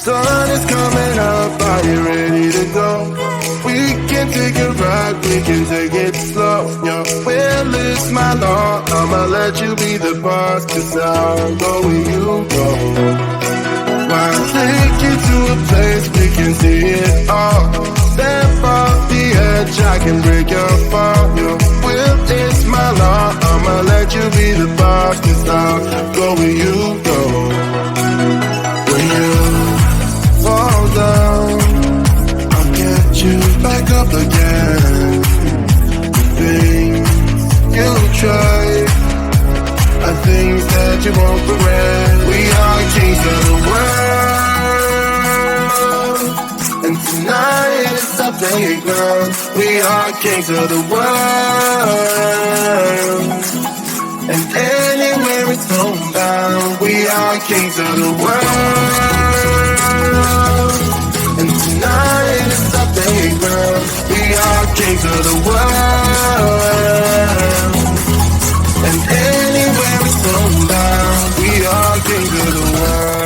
sun is coming up, are you ready to go? We can take a ride, we can take it slow. Your will is my law, I'ma let you be the boss, 'cause I'll go where you go. I'll take you to a place we can see it all. Step off the edge, I can break your fall. Your will is my law, I'ma let you be the boss, 'cause I'll go where you go. When you fall down, I'll get you back up again. The things you try are things that you won't regret. We are kings of the world, and tonight is our playground. We are kings of the world, and anywhere it's homebound. We are kings of the world, and tonight is our playground. We are kings of the world, and anywhere it's homebound. We are kings of the world.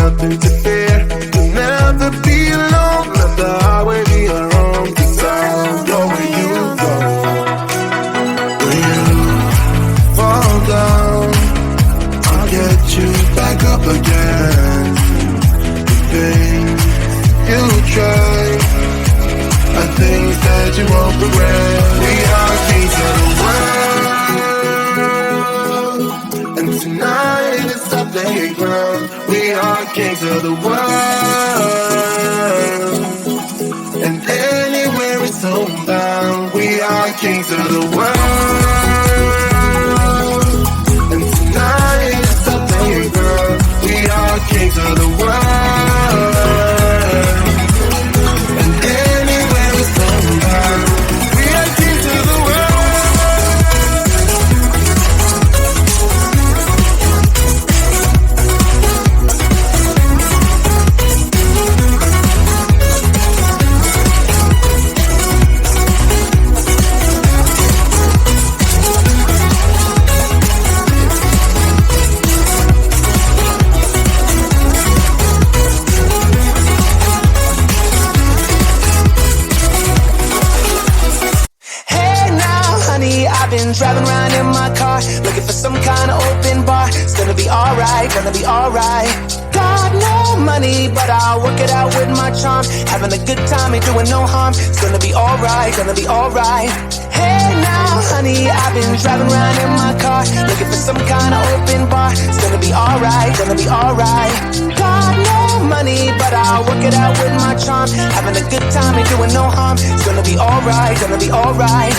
Nothing to fear. You'll never be alone. Let the highway be your home. 'Cause I'll go where you go. When you fall down, I'll get you back up again. The things you try are things that you won't regret. We are kings of the world, and tonight is our playground. We are kings of the world, and anywhere it's homebound. We are kings of the world, and tonight is our playground. We are kings of the world, and anywhere it's homebound. We are kings of the world. Driving around in my car, looking for some kind of open bar. It's gonna be alright, gonna be alright. Got no money, but I'll work it out with my charm. Having a good time, ain't doing no harm. It's gonna be alright, gonna be alright. Hey now, honey, I've been driving around in my car, looking for some kind of open bar. It's gonna be alright, gonna be alright. Got no money, but I'll work it out with my charm. Having a good time, ain't doing no harm. It's gonna be alright, gonna be alright.